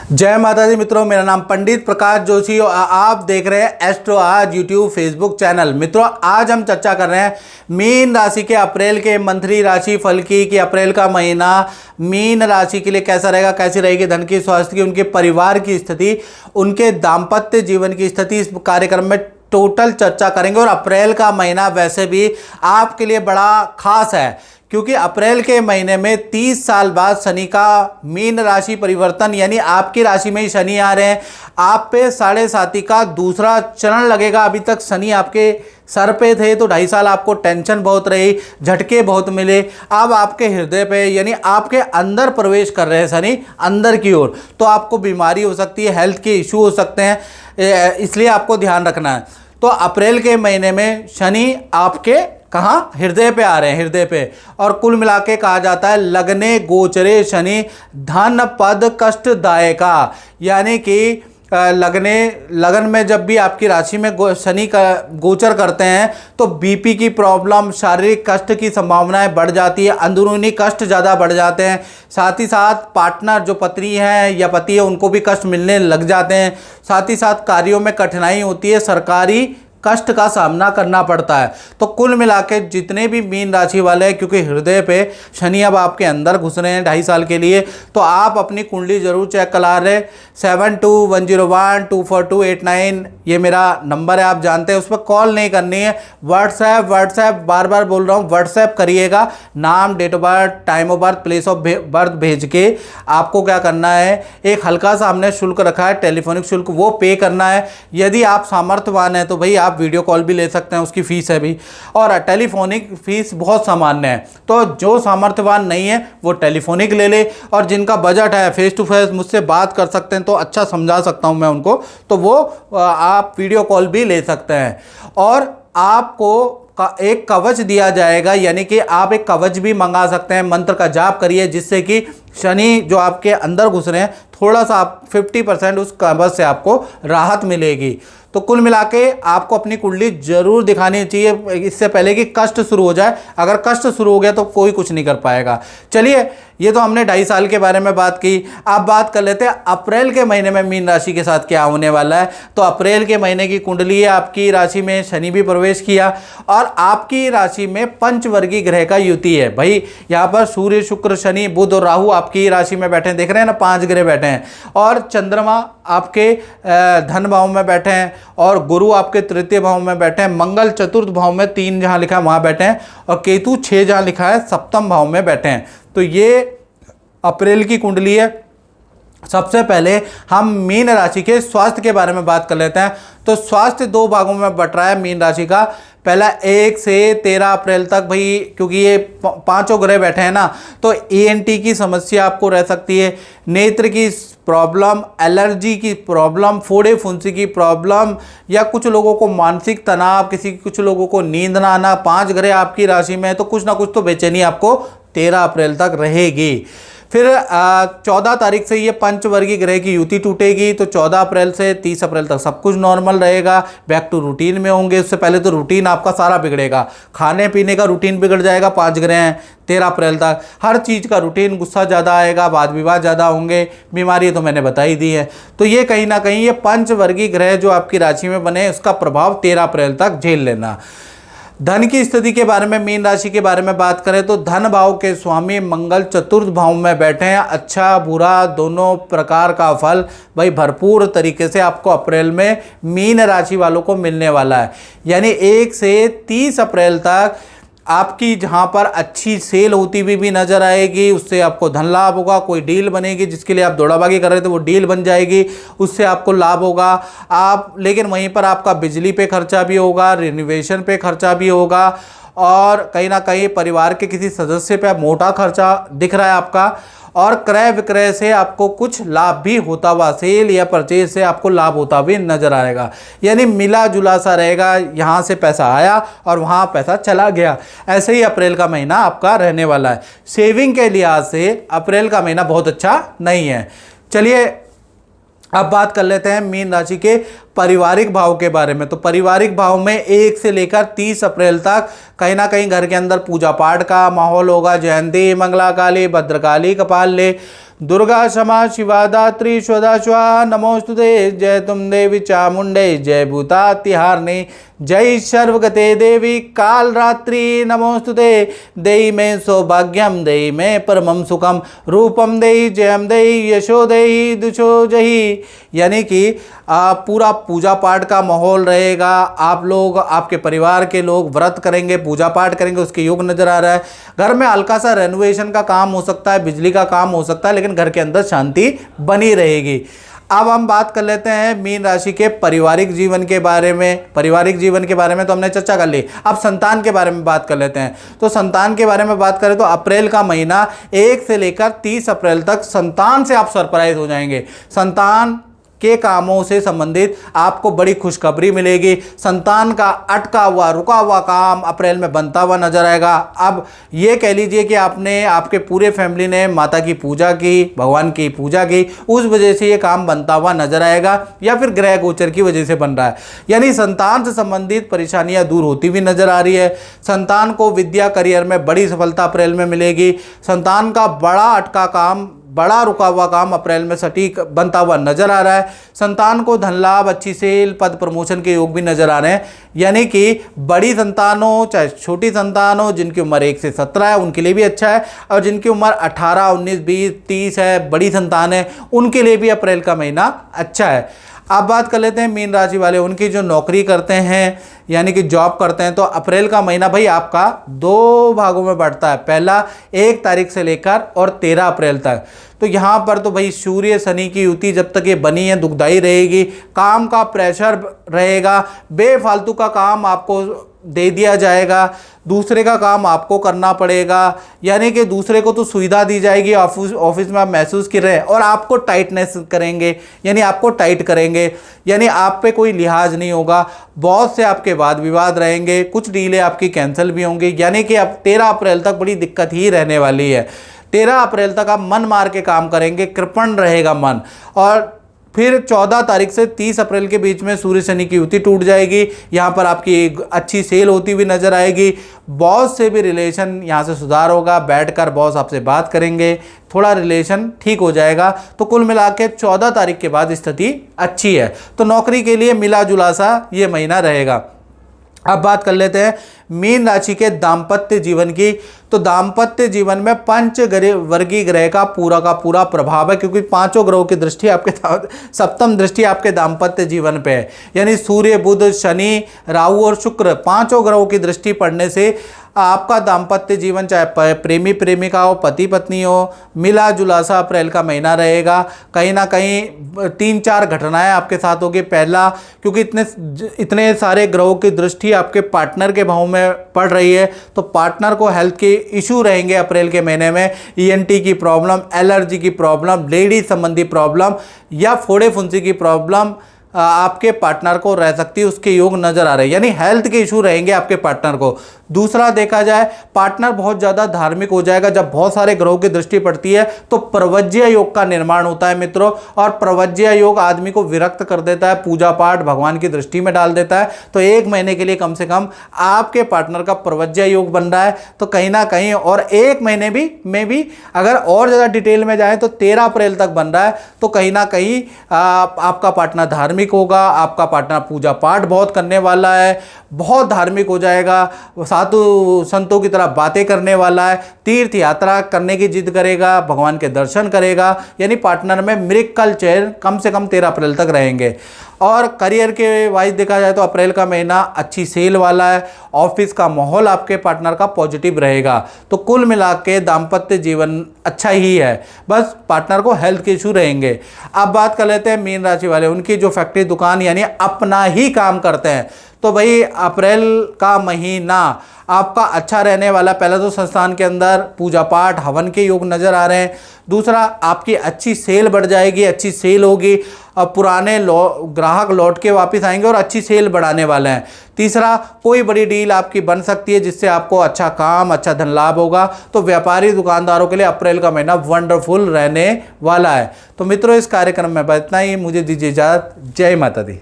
जय माता दी मित्रों, मेरा नाम पंडित प्रकाश जोशी और आप देख रहे हैं एस्ट्रो आज यूट्यूब फेसबुक चैनल। मित्रों, आज हम चर्चा कर रहे हैं मीन राशि के अप्रैल के मंथली राशि फल की कि अप्रैल का महीना मीन राशि के लिए कैसा रहेगा, कैसी रहेगी धन की, स्वास्थ्य की, उनके परिवार की स्थिति, उनके दाम्पत्य जीवन की स्थिति। इस कार्यक्रम में टोटल चर्चा करेंगे। और अप्रैल का महीना वैसे भी आपके लिए बड़ा खास है क्योंकि अप्रैल के महीने में 30 साल बाद शनि का मीन राशि परिवर्तन, यानी आपकी राशि में ही शनि आ रहे हैं। आप पे 7.5 का दूसरा चरण लगेगा। अभी तक शनि आपके सर पे थे तो 2.5 साल आपको टेंशन बहुत रही, झटके बहुत मिले। अब आपके हृदय पे यानी आपके अंदर प्रवेश कर रहे हैं शनि अंदर की ओर, तो आपको बीमारी हो सकती है, हेल्थ के इशू हो सकते हैं, इसलिए आपको ध्यान रखना है। तो अप्रैल के महीने में शनि आपके कहाँ, हृदय पे आ रहे हैं, हृदय पे। और कुल मिला के कहा जाता है लगने गोचरे शनि धन पद कष्टदायका, यानी कि लगन में जब भी आपकी राशि में शनि का गोचर करते हैं तो बीपी की प्रॉब्लम, शारीरिक कष्ट की संभावनाएं बढ़ जाती है, अंदरूनी कष्ट ज़्यादा बढ़ जाते हैं। साथ ही साथ पार्टनर जो पत्नी है या पति है उनको भी कष्ट मिलने लग जाते हैं। साथ ही साथ कार्यों में कठिनाई होती है, सरकारी कष्ट का सामना करना पड़ता है। तो कुल मिला के जितने भी मीन राशि वाले हैं, क्योंकि हृदय पे शनि अब आपके अंदर घुस रहे हैं 2.5 साल के लिए, तो आप अपनी कुंडली जरूर चेक करा रहे। 7210124289 ये मेरा नंबर है, आप जानते हैं। उस पर कॉल नहीं करनी है, व्हाट्सएप बार बार बोल रहा हूँ, व्हाट्सएप करिएगा। नाम, date of birth, time of birth, place of birth भेज के आपको क्या करना है, एक हल्का सा हमने शुल्क रखा है, टेलीफोनिक शुल्क, वो पे करना है। यदि आप सामर्थ्यवान हैं तो भाई आप वीडियो कॉल भी ले सकते हैं, उसकी फीस है भी, और टेलीफोनिक फीस बहुत सामान्य है। तो जो सामर्थ्यवान नहीं है वो टेलीफोनिक ले ले, और जिनका बजट है फेस टू फेस मुझसे बात कर सकते हैं, तो अच्छा समझा सकता हूं मैं उनको, तो वो आप वीडियो कॉल भी ले सकते हैं। और आपको एक कवच दिया जाएगा, यानी कि आप एक कवच भी मंगा सकते हैं। मंत्र का जाप करिए जिससे कि शनि जो आपके अंदर घुस रहे हैं थोड़ा सा आप 50% उस कवच से आपको राहत मिलेगी। तो कुल मिला के आपको अपनी कुंडली जरूर दिखानी चाहिए इससे पहले कि कष्ट शुरू हो जाए। अगर कष्ट शुरू हो गया तो कोई कुछ नहीं कर पाएगा। चलिए, ये तो हमने 2.5 साल के बारे में बात की। अब बात कर लेते हैं अप्रैल के महीने में मीन राशि के साथ क्या होने वाला है। तो अप्रैल के महीने की कुंडली है, आपकी राशि में शनि भी प्रवेश किया और आपकी राशि में पंचवर्गीय ग्रह का युति है। भाई यहाँ पर सूर्य, शुक्र, शनि, बुध और राहु आपकी राशि में बैठे हैं, देख रहे हैं ना, 5 ग्रह बैठे हैं। और चंद्रमा आपके धन भाव में बैठे हैं, और गुरु आपके तृतीय भाव में बैठे हैं, मंगल चतुर्थ भाव में 3 जहां लिखा है वहां बैठे हैं, और केतु 6 जहां लिखा है सप्तम भाव में बैठे हैं। तो ये अप्रैल की कुंडली है। सबसे पहले हम मीन राशि के स्वास्थ्य के बारे में बात कर लेते हैं। तो स्वास्थ्य 2 भागों में बट रहा है मीन राशि का। पहला 1 से 13 अप्रैल तक, भाई क्योंकि ये 5 ग्रह बैठे हैं ना, तो ENT की समस्या आपको रह सकती है, नेत्र की प्रॉब्लम, एलर्जी की प्रॉब्लम, फोड़े फुंसी की प्रॉब्लम, या कुछ लोगों को मानसिक तनाव, कुछ लोगों को नींद ना आना। 5 ग्रह आपकी राशि में है तो कुछ ना कुछ तो बेचैनी आपको 13 अप्रैल तक रहेगी। फिर 14 तारीख से ये पंचवर्गीय ग्रह की युति टूटेगी, तो 14 अप्रैल से 30 अप्रैल तक सब कुछ नॉर्मल रहेगा, बैक टू रूटीन में होंगे। उससे पहले तो रूटीन आपका सारा बिगड़ेगा, खाने पीने का रूटीन बिगड़ जाएगा। 5 ग्रह हैं 13 अप्रैल तक, हर चीज़ का रूटीन, गुस्सा ज़्यादा आएगा, वाद विवाद ज़्यादा होंगे, बीमारी तो मैंने बता ही दी है। तो ये कहीं ना कहीं ये पंचवर्गीय ग्रह जो आपकी राशि में बने उसका प्रभाव 13 अप्रैल तक झेल लेना। धन की स्थिति के बारे में, मीन राशि के बारे में बात करें तो धन भाव के स्वामी मंगल चतुर्थ भाव में बैठे हैं। अच्छा बुरा दोनों प्रकार का फल भाई भरपूर तरीके से आपको अप्रैल में मीन राशि वालों को मिलने वाला है। यानी 1 से 30 अप्रैल तक आपकी जहां पर अच्छी सेल होती हुई भी नजर आएगी, उससे आपको धन लाभ होगा। कोई डील बनेगी जिसके लिए आप दौड़ाभागी कर रहे थे वो डील बन जाएगी, उससे आपको लाभ होगा। आप लेकिन वहीं पर आपका बिजली पे खर्चा भी होगा, रिनोवेशन पे खर्चा भी होगा, और कहीं ना कहीं परिवार के किसी सदस्य पे मोटा खर्चा दिख रहा है आपका। और क्रय विक्रय से आपको कुछ लाभ भी होता हुआ, सेल या परचेज से आपको लाभ होता भी नजर आएगा। यानी मिला जुला सा रहेगा, यहाँ से पैसा आया और वहाँ पैसा चला गया। ऐसे ही अप्रैल का महीना आपका रहने वाला है। सेविंग के लिहाज से अप्रैल का महीना बहुत अच्छा नहीं है। चलिए अब बात कर लेते हैं मीन राशि के पारिवारिक भाव के बारे में। तो पारिवारिक भाव में 1 से लेकर 30 अप्रैल तक कहीं ना कहीं घर के अंदर पूजा पाठ का माहौल होगा। जयंती, मंगला काली, भद्रकाली, कपाल ले, दुर्गा क्षमा शिवा दात्री स्वदा स्वा नमोस्तुते। जय तुम देवी चामुंडे जय भूतातिहारिणी जय सर्वगते देवी काल रात्रि नमोस्तुते। देहि में सौभाग्यम देहि में परमम सुखम रूपम देहि जयम देहि यशो देहि दुशो जहि। यानी कि पूरा पूजा पाठ का माहौल रहेगा। आप लोग, आपके परिवार के लोग व्रत करेंगे, पूजा पाठ करेंगे, उसके योग नजर आ रहा है। घर में हल्का सा रेनोवेशन का काम हो सकता है, बिजली का काम हो सकता है, लेकिन घर के अंदर शांति बनी रहेगी। अब हम बात कर लेते हैं मीन राशि के पारिवारिक जीवन के बारे में। पारिवारिक जीवन के बारे में तो हमने चर्चा कर ली। अब संतान के बारे में बात कर लेते हैं। तो संतान के बारे में बात करें तो अप्रैल का महीना 1 से लेकर 30 अप्रैल तक संतान से आप सरप्राइज हो जाएंगे। संतान के कामों से संबंधित आपको बड़ी खुशखबरी मिलेगी। संतान का अटका हुआ रुका हुआ काम अप्रैल में बनता हुआ नजर आएगा। अब ये कह लीजिए कि आपने, आपके पूरे फैमिली ने माता की पूजा की, भगवान की पूजा की, उस वजह से ये काम बनता हुआ नजर आएगा, या फिर ग्रह गोचर की वजह से बन रहा है। यानी संतान से संबंधित परेशानियां दूर होती हुई नजर आ रही है। संतान को विद्या करियर में बड़ी सफलता अप्रैल में मिलेगी। संतान का बड़ा अटका काम, बड़ा रुका हुआ काम अप्रैल में सटीक बनता हुआ नजर आ रहा है। संतान को धन लाभ, अच्छी सेल, पद प्रमोशन के योग भी नजर आ रहे हैं। यानी कि बड़ी संतान हो चाहे छोटी संतान हो, जिनकी उम्र 1 से 17 है उनके लिए भी अच्छा है, और जिनकी उम्र 18, 19, 20, 30 है, बड़ी संतान है, उनके लिए भी अप्रैल का महीना अच्छा है। अब बात कर लेते हैं मीन राशि वाले, उनकी जो नौकरी करते हैं यानी कि जॉब करते हैं, तो अप्रैल का महीना भाई आपका 2 भागों में बढ़ता है। पहला 1 तारीख से लेकर और 13 अप्रैल तक। तो यहाँ पर तो भाई सूर्य शनि की युति जब तक ये बनी है दुखदाई रहेगी। काम का प्रेशर रहेगा, बेफालतू का काम आपको दे दिया जाएगा, दूसरे का काम आपको करना पड़ेगा। यानी कि दूसरे को तो सुविधा दी जाएगी, ऑफिस में आप महसूस कर रहे हैं, और आपको टाइटनेस करेंगे, यानी आपको टाइट करेंगे, यानी आप पे कोई लिहाज नहीं होगा। बॉस से आपके वाद विवाद रहेंगे, कुछ डीलें आपकी कैंसिल भी होंगी। यानी कि अब 13 अप्रैल तक बड़ी दिक्कत ही रहने वाली है। 13 अप्रैल तक आप मन मार के काम करेंगे, कृपण रहेगा मन। और फिर 14 तारीख से 30 अप्रैल के बीच में सूर्य शनि की युति टूट जाएगी। यहाँ पर आपकी एक अच्छी सेल होती हुई नजर आएगी। बॉस से भी रिलेशन यहाँ से सुधार होगा, बैठकर बॉस आपसे बात करेंगे, थोड़ा रिलेशन ठीक हो जाएगा। तो कुल मिला के 14 तारीख के बाद स्थिति अच्छी है। तो नौकरी के लिए मिला जुला सा ये महीना रहेगा। अब बात कर लेते हैं मीन राशि के दाम्पत्य जीवन की। तो दाम्पत्य जीवन में पंच वर्गीय ग्रह का पूरा प्रभाव है, क्योंकि 5 ग्रहों की दृष्टि आपके, सप्तम दृष्टि आपके दाम्पत्य जीवन पे है। यानी सूर्य, बुध, शनि, राहु और शुक्र 5 ग्रहों की दृष्टि पड़ने से आपका दाम्पत्य जीवन, चाहे प्रेमी प्रेमिका हो, पति पत्नी हो, मिला जुला सा अप्रैल का महीना रहेगा। कहीं ना कहीं 3-4 घटनाएं आपके साथ होगी। पहला, क्योंकि इतने सारे ग्रहों की दृष्टि आपके पार्टनर के भाव में पड़ रही है, तो पार्टनर को हेल्थ के इशू रहेंगे अप्रैल के महीने में। ईएनटी की प्रॉब्लम, एलर्जी की प्रॉब्लम, लेडीज संबंधी प्रॉब्लम या फोड़े फुंसी की प्रॉब्लम आपके पार्टनर को रह सकती है, उसके योग नजर आ रहे हैं। यानी हेल्थ के इशू रहेंगे आपके पार्टनर को। दूसरा देखा जाए, पार्टनर बहुत ज़्यादा धार्मिक हो जाएगा। जब बहुत सारे ग्रहों की दृष्टि पड़ती है तो प्रवज्य योग का निर्माण होता है मित्रों, और प्रवज्य योग आदमी को विरक्त कर देता है, पूजा पाठ भगवान की दृष्टि में डाल देता है। तो 1 महीने के लिए कम से कम आपके पार्टनर का प्रवज्य योग बन रहा है। तो कहीं ना कहीं, और 1 महीने में भी अगर और ज़्यादा डिटेल में जाए तो 13 अप्रैल तक बन रहा है। तो कहीं ना कहीं आपका पार्टनर धार्मिक होगा, आपका पार्टनर पूजा पाठ बहुत करने वाला है, बहुत धार्मिक हो जाएगा, साधु संतों की तरह बातें करने वाला है, तीर्थ यात्रा करने की जिद करेगा, भगवान के दर्शन करेगा। यानी पार्टनर में मिरेकल चेयर कम से कम 13 अप्रैल तक रहेंगे। और करियर के वाइज देखा जाए तो अप्रैल का महीना अच्छी सेल वाला है। ऑफिस का माहौल आपके पार्टनर का पॉजिटिव रहेगा। तो कुल मिला के दाम्पत्य जीवन अच्छा ही है, बस पार्टनर को हेल्थ के इशू रहेंगे। अब बात कर लेते हैं मीन राशि वाले, उनकी जो फैक्ट्री दुकान यानी अपना ही काम करते हैं। तो भाई अप्रैल का महीना आपका अच्छा रहने वाला। पहला तो संस्थान के अंदर पूजा पाठ हवन के योग नज़र आ रहे हैं। दूसरा, आपकी अच्छी सेल बढ़ जाएगी, अच्छी सेल होगी, पुराने ग्राहक लौट के वापस आएंगे और अच्छी सेल बढ़ाने वाले हैं। तीसरा, कोई बड़ी डील आपकी बन सकती है जिससे आपको अच्छा काम, अच्छा धन लाभ होगा। तो व्यापारी दुकानदारों के लिए अप्रैल का महीना वंडरफुल रहने वाला है। तो मित्रों, इस कार्यक्रम में बस इतना ही। मुझे दीजिए इजाज़त। जय माता दी।